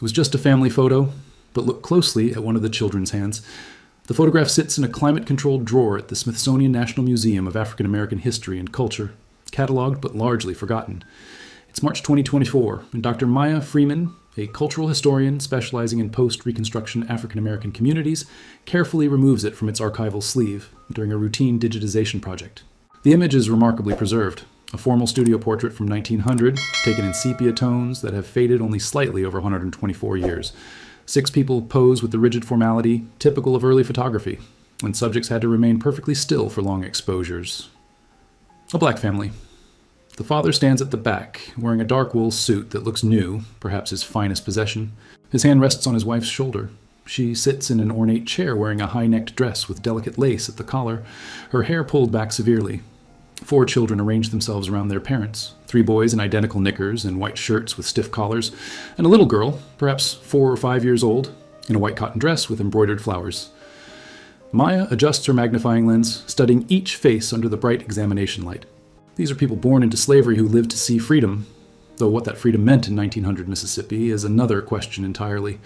was just a family photo, but look closely at one of the children's hands. The photograph sits in a climate-controlled drawer at the Smithsonian National Museum of African American History and Culture, cataloged but largely forgotten. It's March 2024, and Dr. Maya Freeman, a cultural historian specializing in post-Reconstruction African American communities, carefully removes it from its archival sleeve during a routine digitization project. The image is remarkably preserved, a formal studio portrait from 1900, taken in sepia tones that have faded only slightly over 124 years. 6 people pose with the rigid formality typical of early photography, when subjects had to remain perfectly still for long exposures. A black family. The father stands at the back, wearing a dark wool suit that looks new, perhaps his finest possession. His hand rests on his wife's shoulder. She sits in an ornate chair wearing a high-necked dress with delicate lace at the collar, her hair pulled back severely. 4 children arrange themselves around their parents, 3 boys in identical knickers and white shirts with stiff collars, and a little girl, perhaps 4 or 5 years old, in a white cotton dress with embroidered flowers. Maya adjusts her magnifying lens, studying each face under the bright examination light. These are people born into slavery who lived to see freedom, though what that freedom meant in 1900 Mississippi is another question entirely.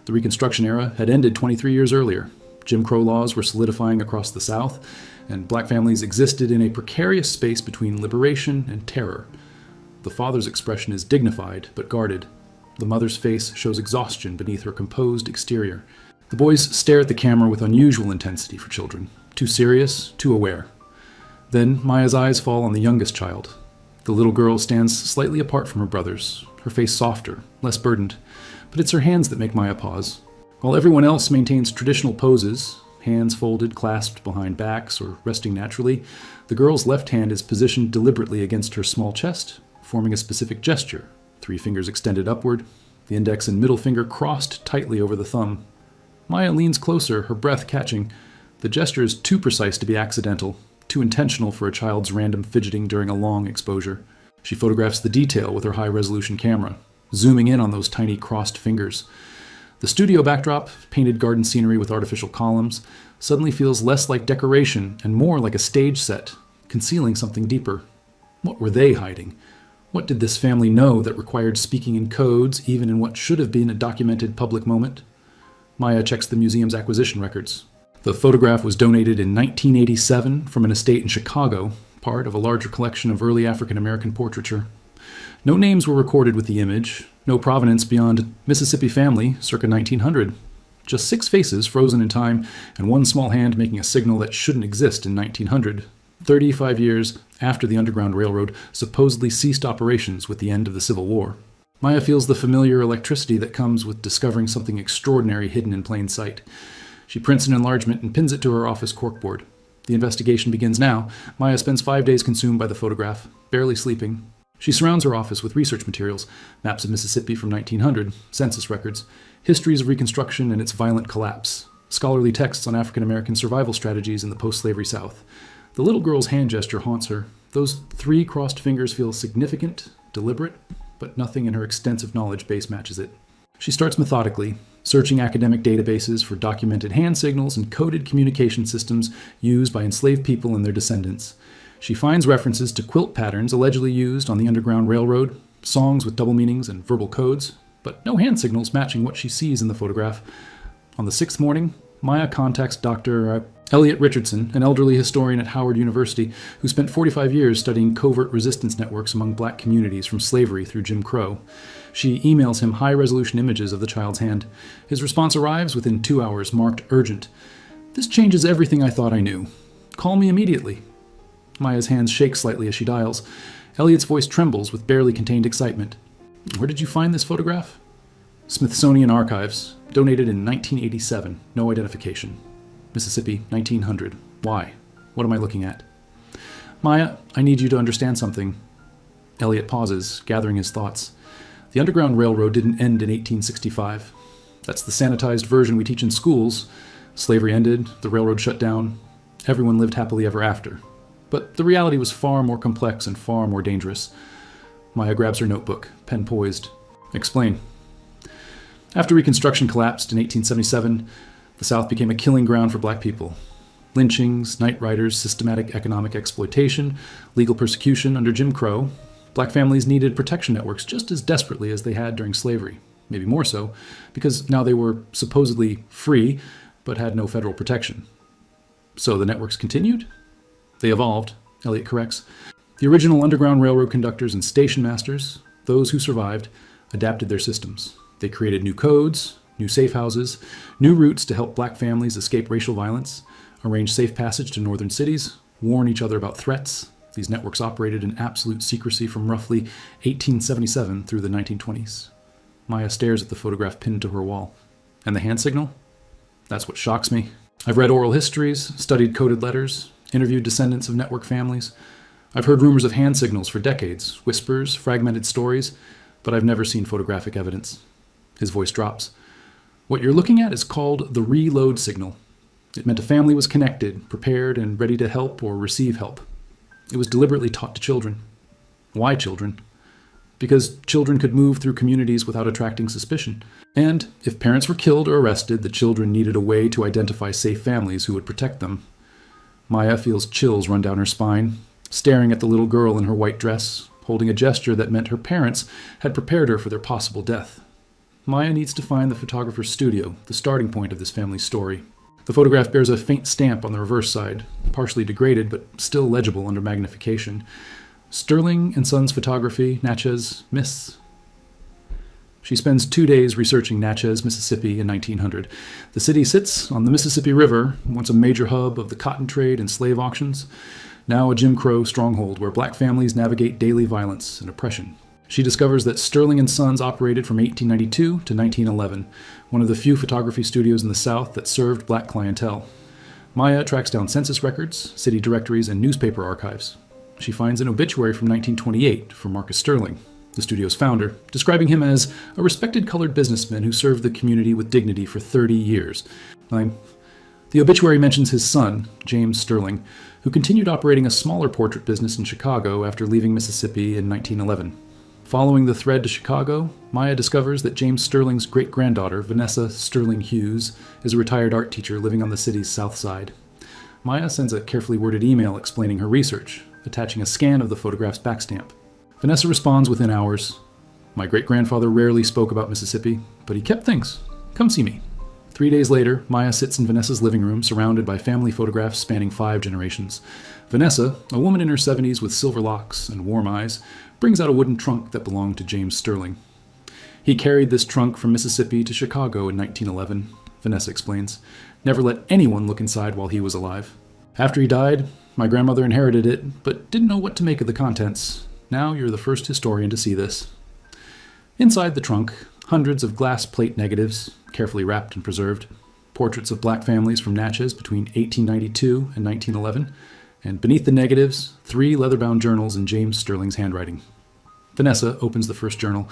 The Reconstruction era had ended 23 years earlier. Jim Crow laws were solidifying across the South, and black families existed in a precarious space between liberation and terror. The father's expression is dignified but guarded. The mother's face shows exhaustion beneath her composed exterior. The boys stare at the camera with unusual intensity for children, too serious, too aware. Then Maya's eyes fall on the youngest child. The little girl stands slightly apart from her brothers, her face softer, less burdened, but it's her hands that make Maya pause. While everyone else maintains traditional poses, hands folded, clasped behind backs, or resting naturally, the girl's left hand is positioned deliberately against her small chest, forming a specific gesture, 3 fingers extended upward, the index and middle finger crossed tightly over the thumb. Maya leans closer, her breath catching. The gesture is too precise to be accidental, too intentional for a child's random fidgeting during a long exposure. She photographs the detail with her high-resolution camera, zooming in on those tiny crossed fingers. The studio backdrop, painted garden scenery with artificial columns, suddenly feels less like decoration and more like a stage set, concealing something deeper. What were they hiding? What did this family know that required speaking in codes, even in what should have been a documented public moment? Maya checks the museum's acquisition records. The photograph was donated in 1987 from an estate in Chicago, part of a larger collection of early African American portraiture. No names were recorded with the image, no provenance beyond Mississippi family circa 1900. Just 6 faces frozen in time, and 1 small hand making a signal that shouldn't exist in 1900, 35 years after the Underground Railroad supposedly ceased operations with the end of the Civil War. Maya feels the familiar electricity that comes with discovering something extraordinary hidden in plain sight. She prints an enlargement and pins it to her office corkboard. The investigation begins now. Maya spends 5 days consumed by the photograph, barely sleeping. She surrounds her office with research materials, maps of Mississippi from 1900, census records, histories of Reconstruction and its violent collapse, scholarly texts on African American survival strategies in the post-slavery South. The little girl's hand gesture haunts her. Those 3 crossed fingers feel significant, deliberate, but nothing in her extensive knowledge base matches it. She starts methodically, searching academic databases for documented hand signals and coded communication systems used by enslaved people and their descendants. She finds references to quilt patterns allegedly used on the Underground Railroad, songs with double meanings and verbal codes, but no hand signals matching what she sees in the photograph. On the 6th morning, Maya contacts Dr. Elliot Richardson, an elderly historian at Howard University who spent 45 years studying covert resistance networks among black communities from slavery through Jim Crow. She emails him high-resolution images of the child's hand. His response arrives within 2 hours, marked urgent. "This changes everything I thought I knew. Call me immediately." Maya's hands shake slightly as she dials. Elliot's voice trembles with barely contained excitement. "Where did you find this photograph?" "Smithsonian Archives. Donated in 1987. No identification. Mississippi, 1900. Why? What am I looking at?" "Maya, I need you to understand something." Elliot pauses, gathering his thoughts. "The Underground Railroad didn't end in 1865. That's the sanitized version we teach in schools. Slavery ended, the railroad shut down. Everyone lived happily ever after. But the reality was far more complex and far more dangerous." Maya grabs her notebook, pen poised. "Explain." "After Reconstruction collapsed in 1877, the South became a killing ground for black people. Lynchings, night riders, systematic economic exploitation, legal persecution under Jim Crow. Black families needed protection networks just as desperately as they had during slavery. maybe more so, because now they were supposedly free, but had no federal protection. So the networks continued? They evolved, Elliot corrects. The original Underground Railroad conductors and station masters, those who survived, adapted their systems. They created new codes, new safe houses, new routes to help black families escape racial violence, arrange safe passage to northern cities, warn each other about threats. These networks operated in absolute secrecy from roughly 1877 through the 1920s. Maya stares at the photograph pinned to her wall. And the hand signal? That's what shocks me. I've read oral histories, studied coded letters, interviewed descendants of network families. I've heard rumors of hand signals for decades, whispers, fragmented stories, but I've never seen photographic evidence. His voice drops. What you're looking at is called the reload signal. It meant a family was connected, prepared, and ready to help or receive help. It was deliberately taught to children. Why children? Because children could move through communities without attracting suspicion. And if parents were killed or arrested, the children needed a way to identify safe families who would protect them. Maya feels chills run down her spine, staring at the little girl in her white dress, holding a gesture that meant her parents had prepared her for their possible death. Maya needs to find the photographer's studio, the starting point of this family's story. The photograph bears a faint stamp on the reverse side, partially degraded but still legible under magnification. Sterling and Sons Photography, Natchez, Miss. She spends 2 days researching Natchez, Mississippi in 1900. The city sits on the Mississippi River, once a major hub of the cotton trade and slave auctions, now a Jim Crow stronghold where black families navigate daily violence and oppression. She discovers that Sterling and Sons operated from 1892 to 1911, one of the few photography studios in the South that served black clientele. Maya tracks down census records, city directories, and newspaper archives. She finds an obituary from 1928 for Marcus Sterling, the studio's founder, describing him as a respected colored businessman who served the community with dignity for 30 years. The obituary mentions his son, James Sterling, who continued operating a smaller portrait business in Chicago after leaving Mississippi in 1911. Following the thread to Chicago, Maya discovers that James Sterling's great-granddaughter, Vanessa Sterling Hughes, is a retired art teacher living on the city's south side. Maya sends a carefully worded email explaining her research, attaching a scan of the photograph's backstamp. Vanessa responds within hours. My great-grandfather rarely spoke about Mississippi, but he kept things. Come see me. 3 days later, Maya sits in Vanessa's living room surrounded by family photographs spanning 5 generations. Vanessa, a woman in her 70s with silver locks and warm eyes, brings out a wooden trunk that belonged to James Sterling. He carried this trunk from Mississippi to Chicago in 1911, Vanessa explains. Never let anyone look inside while he was alive. After he died, my grandmother inherited it, but didn't know what to make of the contents. Now you're the first historian to see this. Inside the trunk, hundreds of glass plate negatives, carefully wrapped and preserved, portraits of black families from Natchez between 1892 and 1911, and beneath the negatives, 3 leather-bound journals in James Sterling's handwriting. Vanessa opens the first journal.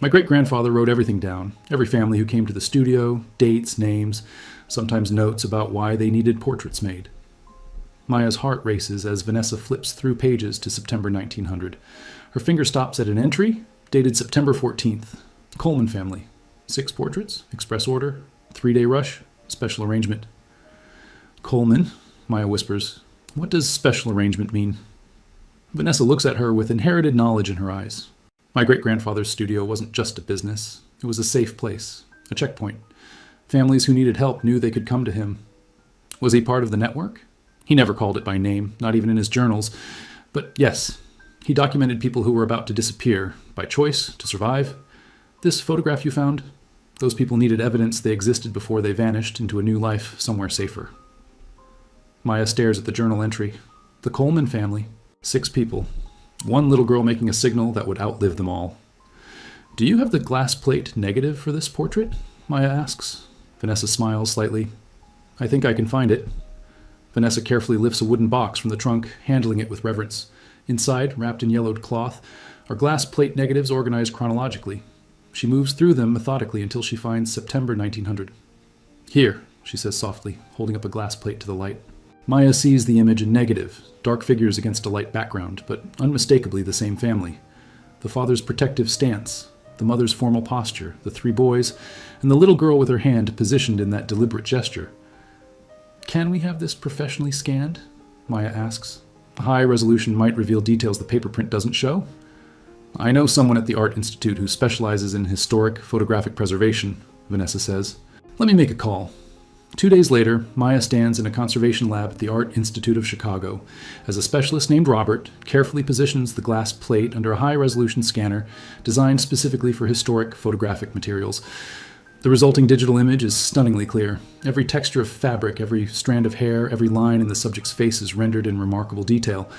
My great-grandfather wrote everything down, every family who came to the studio, dates, names, sometimes notes about why they needed portraits made. Maya's heart races as Vanessa flips through pages to September 1900. Her finger stops at an entry dated September 14th. Coleman family. 6 portraits, express order, 3-day rush, special arrangement. Coleman, Maya whispers. What does special arrangement mean? Vanessa looks at her with inherited knowledge in her eyes. My great-grandfather's studio wasn't just a business. It was a safe place, a checkpoint. Families who needed help knew they could come to him. Was he part of the network? He never called it by name, not even in his journals. But yes, he documented people who were about to disappear, by choice, to survive. This photograph you found? Those people needed evidence they existed before they vanished into a new life somewhere safer. Maya stares at the journal entry. The Coleman family. 6 people. 1 little girl making a signal that would outlive them all. Do you have the glass plate negative for this portrait? Maya asks. Vanessa smiles slightly. I think I can find it. Vanessa carefully lifts a wooden box from the trunk, handling it with reverence. Inside, wrapped in yellowed cloth, are glass plate negatives organized chronologically. She moves through them methodically until she finds September 1900. Here, she says softly, holding up a glass plate to the light. Maya sees the image in negative, dark figures against a light background, but unmistakably the same family. The father's protective stance, the mother's formal posture, the 3 boys, and the little girl with her hand positioned in that deliberate gesture. Can we have this professionally scanned? Maya asks. A high resolution might reveal details the paper print doesn't show. I know someone at the Art Institute who specializes in historic photographic preservation, Vanessa says. Let me make a call. 2 days later, Maya stands in a conservation lab at the Art Institute of Chicago as a specialist named Robert carefully positions the glass plate under a high-resolution scanner designed specifically for historic photographic materials. The resulting digital image is stunningly clear. Every texture of fabric, every strand of hair, every line in the subject's face is rendered in remarkable detail.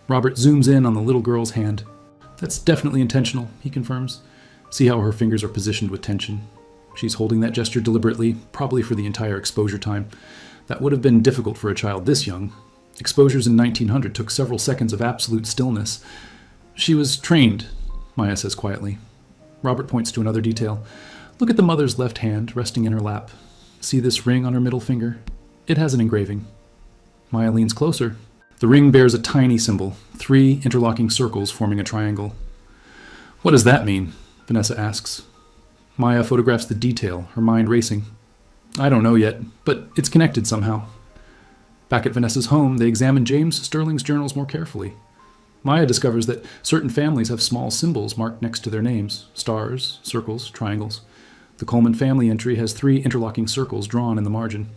Robert zooms in on the little girl's hand. That's definitely intentional, he confirms. See how her fingers are positioned with tension. She's holding that gesture deliberately, probably for the entire exposure time. That would have been difficult for a child this young. Exposures in 1900 took several seconds of absolute stillness. She was trained, Maya says quietly. Robert points to another detail. Look at the mother's left hand resting in her lap. See this ring on her middle finger? It has an engraving. Maya leans closer. The ring bears a tiny symbol, 3 interlocking circles forming a triangle. What does that mean? Vanessa asks. Maya photographs the detail, her mind racing. I don't know yet, but it's connected somehow. Back at Vanessa's home, they examine James Sterling's journals more carefully. Maya discovers that certain families have small symbols marked next to their names, stars, circles, triangles. The Coleman family entry has 3 interlocking circles drawn in the margin.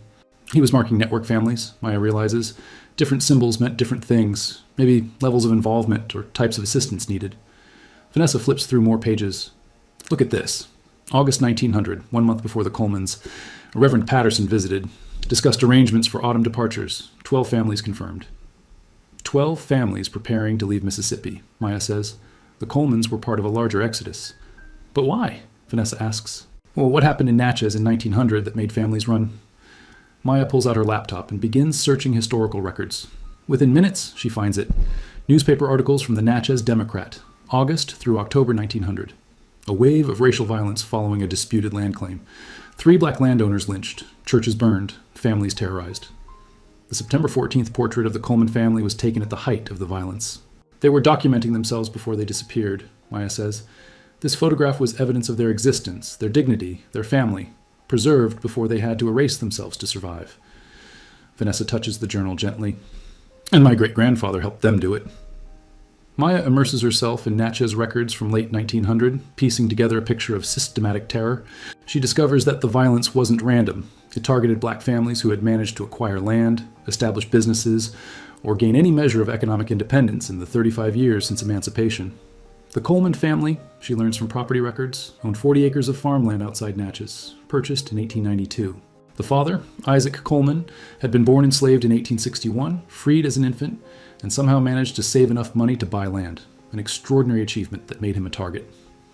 He was marking network families, Maya realizes. Different symbols meant different things, maybe levels of involvement or types of assistance needed. Vanessa flips through more pages. Look at this. August 1900, 1 month before the Colemans. Reverend Patterson visited, discussed arrangements for autumn departures. 12 families confirmed. 12 families preparing to leave Mississippi, Maya says. The Colemans were part of a larger exodus. But why? Vanessa asks. Well, what happened in Natchez in 1900 that made families run? Maya pulls out her laptop and begins searching historical records. Within minutes, she finds it. Newspaper articles from the Natchez Democrat, August through October 1900. A wave of racial violence following a disputed land claim. 3 black landowners lynched, churches burned, families terrorized. The September 14th portrait of the Coleman family was taken at the height of the violence. They were documenting themselves before they disappeared, Maya says. This photograph was evidence of their existence, their dignity, their family, preserved before they had to erase themselves to survive. Vanessa touches the journal gently. And my great-grandfather helped them do it. Maya immerses herself in Natchez records from late 1900, piecing together a picture of systematic terror. She discovers that the violence wasn't random. It targeted black families who had managed to acquire land, establish businesses, or gain any measure of economic independence in the 35 years since emancipation. The Coleman family, she learns from property records, owned 40 acres of farmland outside Natchez, purchased in 1892. The father, Isaac Coleman, had been born enslaved in 1861, freed as an infant, and somehow managed to save enough money to buy land, an extraordinary achievement that made him a target.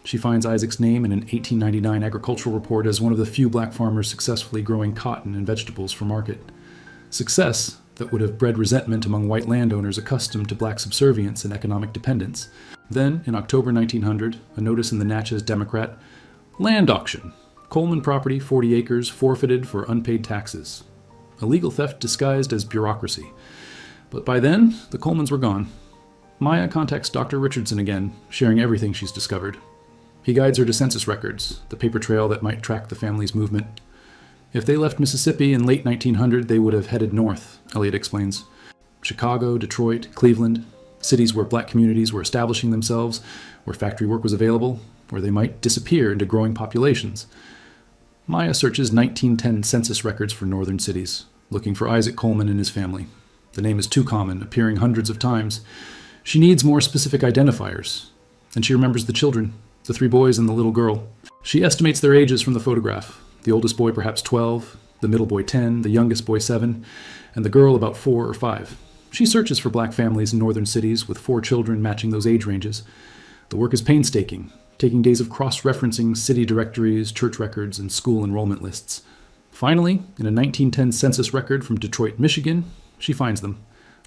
She finds Isaac's name in an 1899 agricultural report as one of the few black farmers successfully growing cotton and vegetables for market. Success that would have bred resentment among white landowners accustomed to black subservience and economic dependence. Then, in October 1900, a notice in the Natchez Democrat, land auction. Coleman property, 40 acres, forfeited for unpaid taxes. Illegal theft disguised as bureaucracy. But by then, the Colemans were gone. Maya contacts Dr. Richardson again, sharing everything she's discovered. He guides her to census records, the paper trail that might track the family's movement. If they left Mississippi in late 1900, they would have headed north, Elliot explains. Chicago, Detroit, Cleveland, cities where black communities were establishing themselves, where factory work was available, where they might disappear into growing populations. Maya searches 1910 census records for northern cities, looking for Isaac Coleman and his family. The name is too common, appearing hundreds of times. She needs more specific identifiers. And she remembers the children, the 3 boys and the little girl. She estimates their ages from the photograph. The oldest boy perhaps 12, the middle boy 10, the youngest boy 7, and the girl about 4 or 5. She searches for black families in northern cities with 4 children matching those age ranges. The work is painstaking, taking days of cross-referencing city directories, church records, and school enrollment lists. Finally, in a 1910 census record from Detroit, Michigan, she finds them.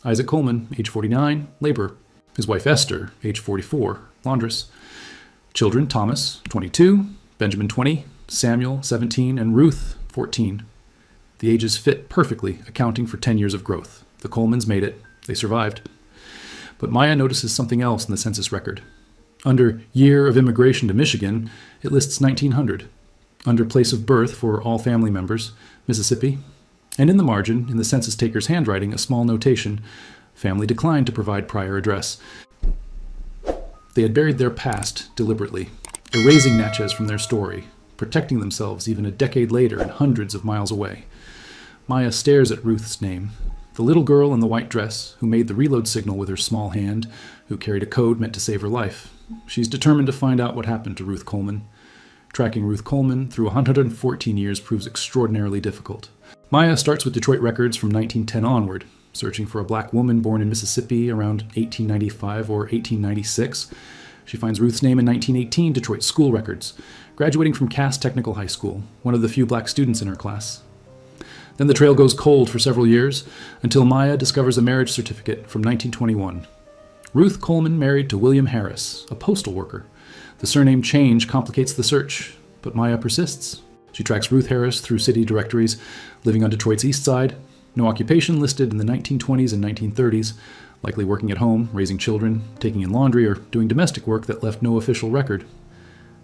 Isaac Coleman, age 49, labor. His wife Esther, age 44, laundress. Children Thomas, 22, Benjamin, 20, Samuel, 17, and Ruth, 14. The ages fit perfectly, accounting for 10 years of growth. The Colemans made it. They survived. But Maya notices something else in the census record. Under year of immigration to Michigan, it lists 1900. Under place of birth for all family members, Mississippi. And in the margin, in the census taker's handwriting, a small notation, family declined to provide prior address. They had buried their past deliberately, erasing Natchez from their story, protecting themselves even a decade later and hundreds of miles away. Maya stares at Ruth's name, the little girl in the white dress who made the reload signal with her small hand, who carried a code meant to save her life. She's determined to find out what happened to Ruth Coleman. Tracking Ruth Coleman through 114 years proves extraordinarily difficult. Maya starts with Detroit records from 1910 onward, searching for a black woman born in Mississippi around 1895 or 1896. She finds Ruth's name in 1918 Detroit school records, graduating from Cass Technical High School, one of the few black students in her class. Then the trail goes cold for several years, until Maya discovers a marriage certificate from 1921. Ruth Coleman married to William Harris, a postal worker. The surname change complicates the search, but Maya persists. She tracks Ruth Harris through city directories, living on Detroit's east side, no occupation listed in the 1920s and 1930s, likely working at home, raising children, taking in laundry, or doing domestic work that left no official record.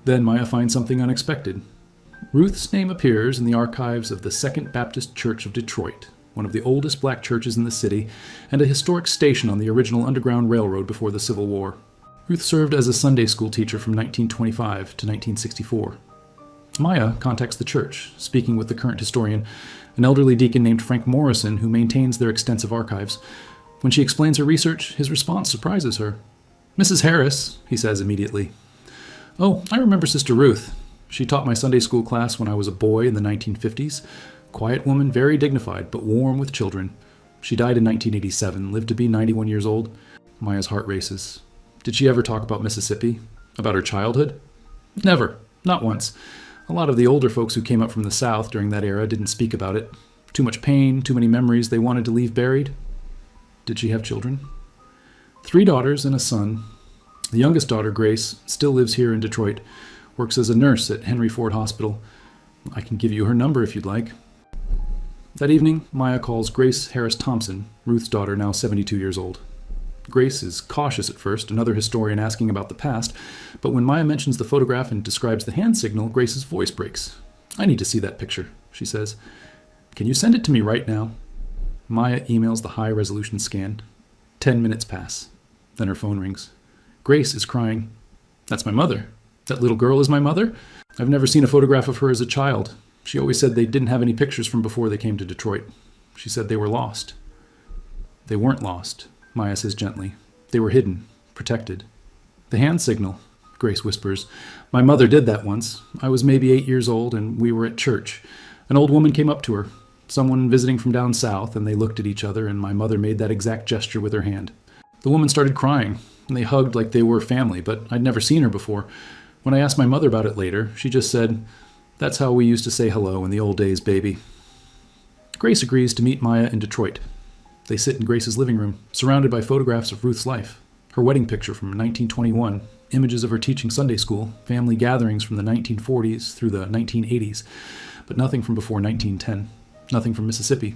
Then Maya finds something unexpected. Ruth's name appears in the archives of the Second Baptist Church of Detroit, one of the oldest black churches in the city, and a historic station on the original Underground Railroad before the Civil War. Ruth served as a Sunday school teacher from 1925 to 1964. Maya contacts the church, speaking with the current historian, an elderly deacon named Frank Morrison, who maintains their extensive archives. When she explains her research, his response surprises her. "Mrs. Harris," he says immediately. "Oh, I remember Sister Ruth. She taught my Sunday school class when I was a boy in the 1950s. Quiet woman, very dignified, but warm with children. She died in 1987, lived to be 91 years old." Maya's heart races. Did she ever talk about Mississippi? About her childhood? Never. Not once. A lot of the older folks who came up from the South during that era didn't speak about it. Too much pain, too many memories they wanted to leave buried. Did she have children? 3 daughters and a son. The youngest daughter, Grace, still lives here in Detroit, works as a nurse at Henry Ford Hospital. I can give you her number if you'd like. That evening, Maya calls Grace Harris Thompson, Ruth's daughter, now 72 years old. Grace is cautious at first, another historian asking about the past, but when Maya mentions the photograph and describes the hand signal, Grace's voice breaks. "I need to see that picture," she says. "Can you send it to me right now?" Maya emails the high-resolution scan. 10 minutes pass. Then her phone rings. Grace is crying. "That's my mother. That little girl is my mother? I've never seen a photograph of her as a child. She always said they didn't have any pictures from before they came to Detroit. She said they were lost." "They weren't lost," Maya says gently. "They were hidden, protected." "The hand signal," Grace whispers. "My mother did that once. I was maybe 8 years old, and we were at church. An old woman came up to her, someone visiting from down south, and they looked at each other, and my mother made that exact gesture with her hand. The woman started crying, and they hugged like they were family, but I'd never seen her before. When I asked my mother about it later, she just said, 'That's how we used to say hello in the old days, baby.'" Grace agrees to meet Maya in Detroit. They sit in Grace's living room, surrounded by photographs of Ruth's life. Her wedding picture from 1921, images of her teaching Sunday school, family gatherings from the 1940s through the 1980s, but nothing from before 1910, nothing from Mississippi.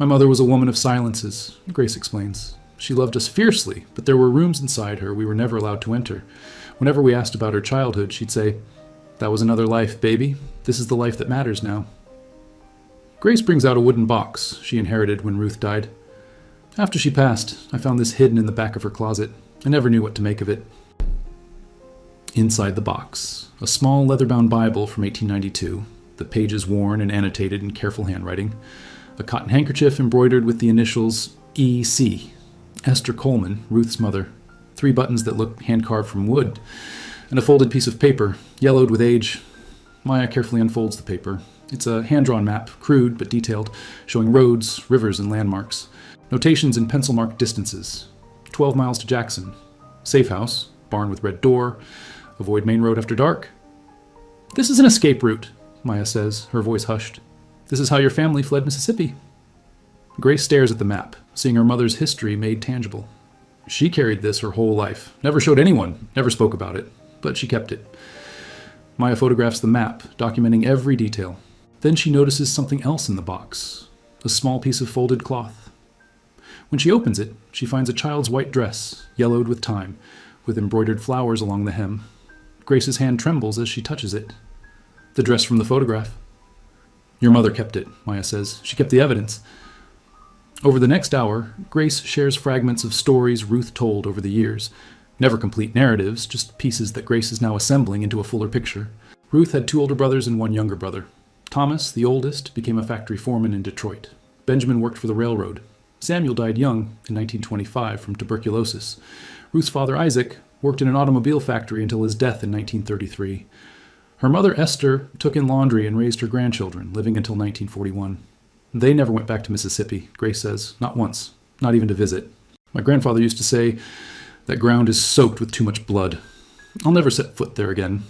"My mother was a woman of silences," Grace explains. "She loved us fiercely, but there were rooms inside her we were never allowed to enter. Whenever we asked about her childhood, she'd say, 'That was another life, baby. This is the life that matters now.'" Grace brings out a wooden box she inherited when Ruth died. "After she passed, I found this hidden in the back of her closet. I never knew what to make of it." Inside the box, a small leather-bound Bible from 1892, the pages worn and annotated in careful handwriting, a cotton handkerchief embroidered with the initials E.C., Esther Coleman, Ruth's mother, 3 buttons that look hand-carved from wood, and a folded piece of paper, yellowed with age. Maya carefully unfolds the paper. It's a hand-drawn map, crude but detailed, showing roads, rivers, and landmarks. Notations in pencil-marked distances. 12 miles to Jackson. Safe house, barn with red door. Avoid main road after dark. "This is an escape route," Maya says, her voice hushed. "This is how your family fled Mississippi." Grace stares at the map, seeing her mother's history made tangible. She carried this her whole life, never showed anyone, never spoke about it, but she kept it. Maya photographs the map, documenting every detail. Then she notices something else in the box, a small piece of folded cloth. When she opens it, she finds a child's white dress, yellowed with time, with embroidered flowers along the hem. Grace's hand trembles as she touches it. The dress from the photograph. "Your mother kept it," Maya says. "She kept the evidence." Over the next hour, Grace shares fragments of stories Ruth told over the years, Never complete narratives, just pieces that Grace is now assembling into a fuller picture. Ruth had 2 older brothers and 1 younger brother. Thomas, the oldest, became a factory foreman in Detroit. Benjamin worked for the railroad. Samuel died young in 1925 from tuberculosis. Ruth's father, Isaac, worked in an automobile factory until his death in 1933. Her mother, Esther, took in laundry and raised her grandchildren, living until 1941. They never went back to Mississippi, Grace says, not once, not even to visit. My grandfather used to say, that ground is soaked with too much blood. I'll never set foot there again.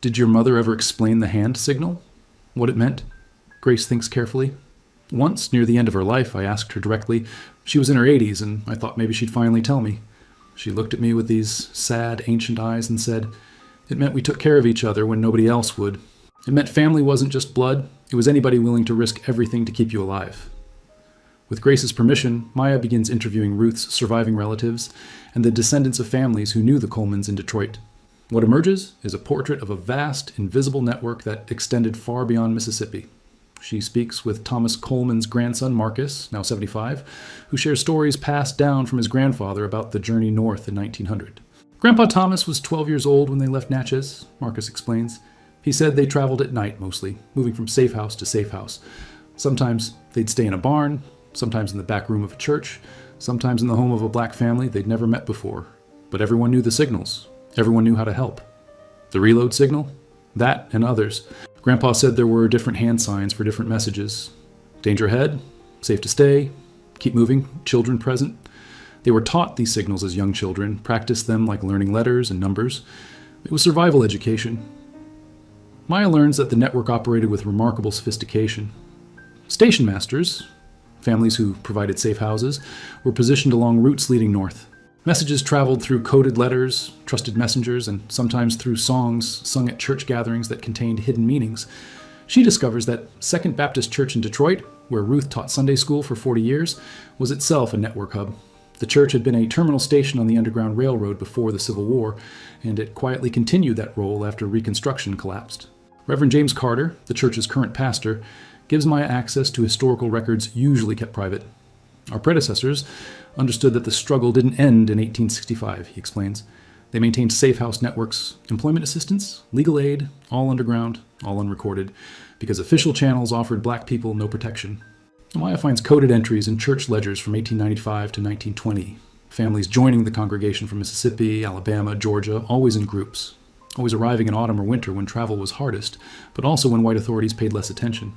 Did your mother ever explain the hand signal? What it meant? Grace thinks carefully. Once, near the end of her life, I asked her directly. She was in her 80s, and I thought maybe she'd finally tell me. She looked at me with these sad, ancient eyes and said, it meant we took care of each other when nobody else would. It meant family wasn't just blood. It was anybody willing to risk everything to keep you alive. With Grace's permission, Maya begins interviewing Ruth's surviving relatives and the descendants of families who knew the Colemans in Detroit. What emerges is a portrait of a vast, invisible network that extended far beyond Mississippi. She speaks with Thomas Coleman's grandson, Marcus, now 75, who shares stories passed down from his grandfather about the journey north in 1900. Grandpa Thomas was 12 years old when they left Natchez, Marcus explains. He said they traveled at night mostly, moving from safe house to safe house. Sometimes they'd stay in a barn, sometimes in the back room of a church, sometimes in the home of a black family they'd never met before. But everyone knew the signals. Everyone knew how to help. The reload signal? That and others. Grandpa said there were different hand signs for different messages. Danger ahead, safe to stay, keep moving, children present. They were taught these signals as young children, practiced them like learning letters and numbers. It was survival education. Maya learns that the network operated with remarkable sophistication. Station masters, families who provided safe houses, were positioned along routes leading north. Messages traveled through coded letters, trusted messengers, and sometimes through songs sung at church gatherings that contained hidden meanings. She discovers that Second Baptist Church in Detroit, where Ruth taught Sunday school for 40 years, was itself a network hub. The church had been a terminal station on the Underground Railroad before the Civil War, and it quietly continued that role after Reconstruction collapsed. Reverend James Carter, the church's current pastor, gives Maya access to historical records usually kept private. Our predecessors understood that the struggle didn't end in 1865, he explains. They maintained safe house networks, employment assistance, legal aid, all underground, all unrecorded, because official channels offered black people no protection. Maya finds coded entries in church ledgers from 1895 to 1920, families joining the congregation from Mississippi, Alabama, Georgia, always in groups, always arriving in autumn or winter when travel was hardest, but also when white authorities paid less attention.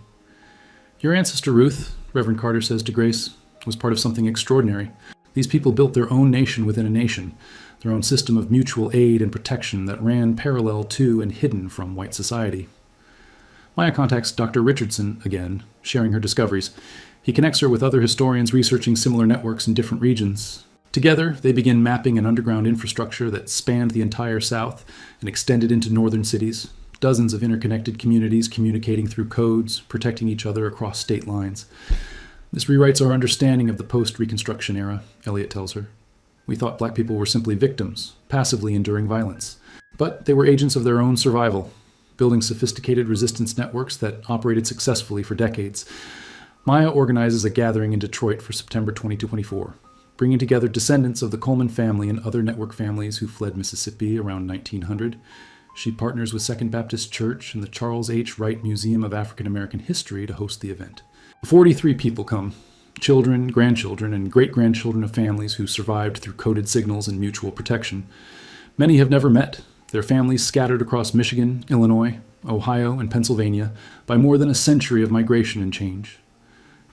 Your ancestor Ruth, Reverend Carter says to Grace, was part of something extraordinary. These people built their own nation within a nation, their own system of mutual aid and protection that ran parallel to and hidden from white society. Maya contacts Dr. Richardson again, sharing her discoveries. He connects her with other historians researching similar networks in different regions. Together, they begin mapping an underground infrastructure that spanned the entire South and extended into northern cities, dozens of interconnected communities communicating through codes, protecting each other across state lines. This rewrites our understanding of the post-Reconstruction era, Elliot tells her. We thought black people were simply victims, passively enduring violence. But they were agents of their own survival, building sophisticated resistance networks that operated successfully for decades. Maya organizes a gathering in Detroit for September 2024, bringing together descendants of the Coleman family and other network families who fled Mississippi around 1900. She partners with Second Baptist Church and the Charles H. Wright Museum of African American History to host the event. 43 people come, children, grandchildren, and great-grandchildren of families who survived through coded signals and mutual protection. Many have never met, their families scattered across Michigan, Illinois, Ohio, and Pennsylvania by more than a century of migration and change.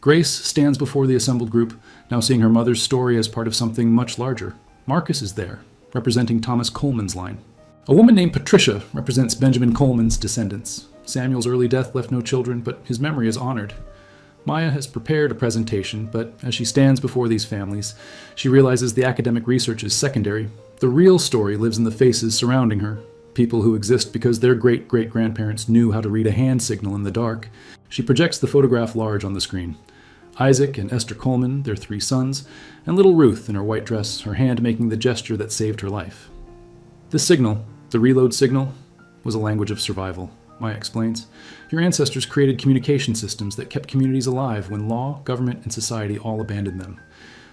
Grace stands before the assembled group, now seeing her mother's story as part of something much larger. Marcus is there, representing Thomas Coleman's line. A woman named Patricia represents Benjamin Coleman's descendants. Samuel's early death left no children, but his memory is honored. Maya has prepared a presentation, but as she stands before these families, she realizes the academic research is secondary. The real story lives in the faces surrounding her, people who exist because their great-great-grandparents knew how to read a hand signal in the dark. She projects the photograph large on the screen. Isaac and Esther Coleman, their 3 sons, and little Ruth in her white dress, her hand making the gesture that saved her life. This signal, the reload signal, was a language of survival. Maya explains. Your ancestors created communication systems that kept communities alive when law, government, and society all abandoned them.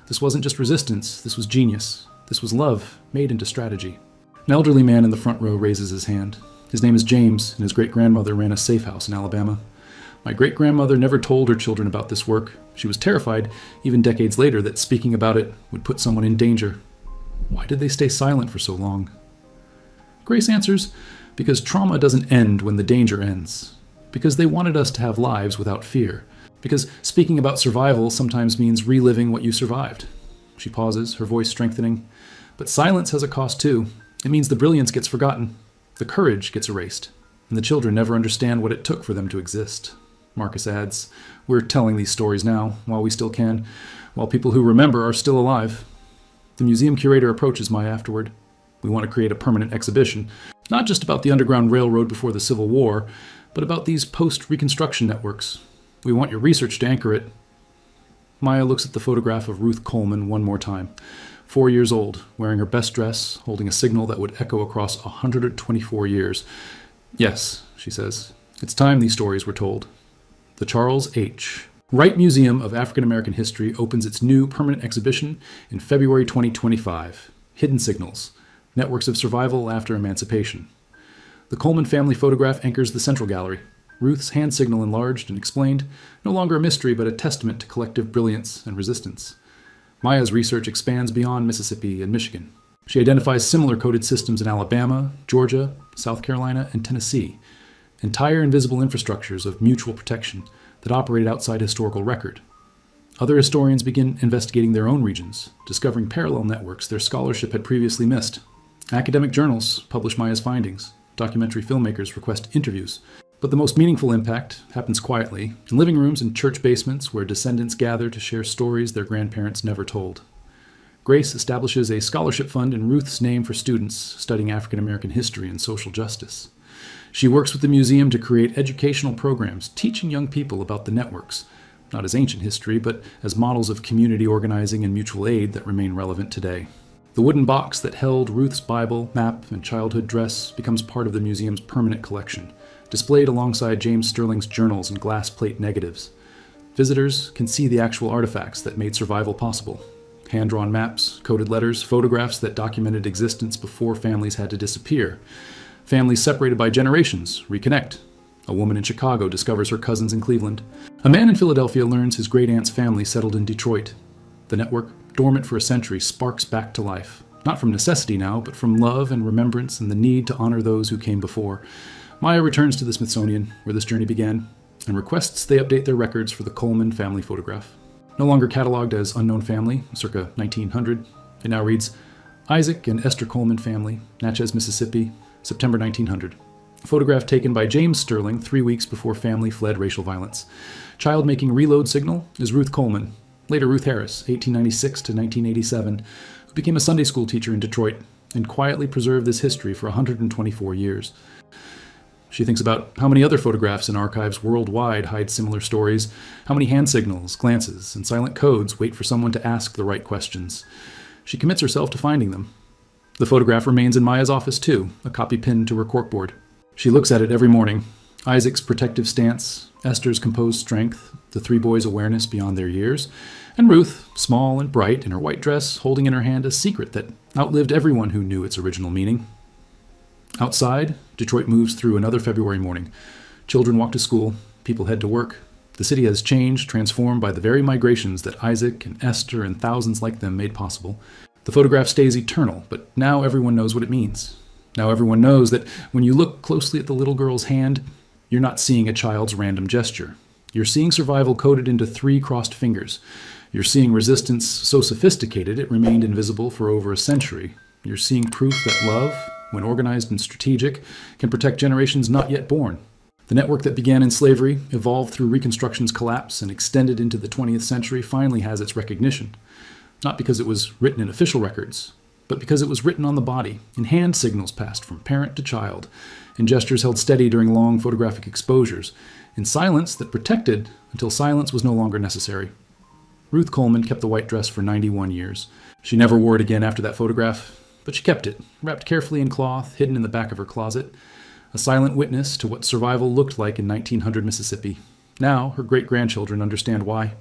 This wasn't just resistance, this was genius. This was love made into strategy. An elderly man in the front row raises his hand. His name is James, and his great-grandmother ran a safe house in Alabama. My great-grandmother never told her children about this work. She was terrified, even decades later, that speaking about it would put someone in danger. Why did they stay silent for so long? Grace answers, because trauma doesn't end when the danger ends. Because they wanted us to have lives without fear. Because speaking about survival sometimes means reliving what you survived. She pauses, her voice strengthening. But silence has a cost too. It means the brilliance gets forgotten. The courage gets erased. And the children never understand what it took for them to exist. Marcus adds, we're telling these stories now, while we still can, while people who remember are still alive. The museum curator approaches Maya afterward. We want to create a permanent exhibition, not just about the Underground Railroad before the Civil War, but about these post-Reconstruction networks. We want your research to anchor it. Maya looks at the photograph of Ruth Coleman one more time. 4 years old, wearing her best dress, holding a signal that would echo across 124 years. Yes, she says, it's time these stories were told. The Charles H. Wright Museum of African American History opens its new permanent exhibition in February 2025. Hidden Signals, Networks of Survival After Emancipation. The Coleman family photograph anchors the central gallery. Ruth's hand signal enlarged and explained, no longer a mystery but a testament to collective brilliance and resistance. Maya's research expands beyond Mississippi and Michigan. She identifies similar coded systems in Alabama, Georgia, South Carolina, and Tennessee. Entire invisible infrastructures of mutual protection that operated outside historical record. Other historians begin investigating their own regions, discovering parallel networks their scholarship had previously missed. Academic journals publish Maya's findings. Documentary filmmakers request interviews. But the most meaningful impact happens quietly, in living rooms and church basements where descendants gather to share stories their grandparents never told. Grace establishes a scholarship fund in Ruth's name for students studying African American history and social justice. She works with the museum to create educational programs teaching young people about the networks, not as ancient history, but as models of community organizing and mutual aid that remain relevant today. The wooden box that held Ruth's Bible, map, and childhood dress becomes part of the museum's permanent collection, displayed alongside James Sterling's journals and glass plate negatives. Visitors can see the actual artifacts that made survival possible. Hand-drawn maps, coded letters, photographs that documented existence before families had to disappear. Families separated by generations reconnect. A woman in Chicago discovers her cousins in Cleveland. A man in Philadelphia learns his great-aunt's family settled in Detroit. The network, dormant for a century, sparks back to life. Not from necessity now, but from love and remembrance and the need to honor those who came before. Maya returns to the Smithsonian, where this journey began, and requests they update their records for the Coleman family photograph. No longer cataloged as Unknown Family, circa 1900, it now reads, Isaac and Esther Coleman family, Natchez, Mississippi, September 1900. A photograph taken by James Sterling 3 weeks before family fled racial violence. Child making reload signal is Ruth Coleman, later Ruth Harris, 1896 to 1987, who became a Sunday school teacher in Detroit and quietly preserved this history for 124 years. She thinks about how many other photographs in archives worldwide hide similar stories, how many hand signals, glances, and silent codes wait for someone to ask the right questions. She commits herself to finding them. The photograph remains in Maya's office too, a copy pinned to her corkboard. She looks at it every morning. Isaac's protective stance, Esther's composed strength, the three boys' awareness beyond their years, and Ruth, small and bright in her white dress, holding in her hand a secret that outlived everyone who knew its original meaning. Outside, Detroit moves through another February morning. Children walk to school, people head to work. The city has changed, transformed by the very migrations that Isaac and Esther and thousands like them made possible. The photograph stays eternal, but now everyone knows what it means. Now everyone knows that when you look closely at the little girl's hand, you're not seeing a child's random gesture. You're seeing survival coded into 3 crossed fingers. You're seeing resistance so sophisticated it remained invisible for over a century. You're seeing proof that love, when organized and strategic, can protect generations not yet born. The network that began in slavery, evolved through Reconstruction's collapse, and extended into the 20th century finally has its recognition. Not because it was written in official records, but because it was written on the body, in hand signals passed from parent to child, in gestures held steady during long photographic exposures, in silence that protected until silence was no longer necessary. Ruth Coleman kept the white dress for 91 years. She never wore it again after that photograph, but she kept it, wrapped carefully in cloth, hidden in the back of her closet, a silent witness to what survival looked like in 1900 Mississippi. Now, her great-grandchildren understand why.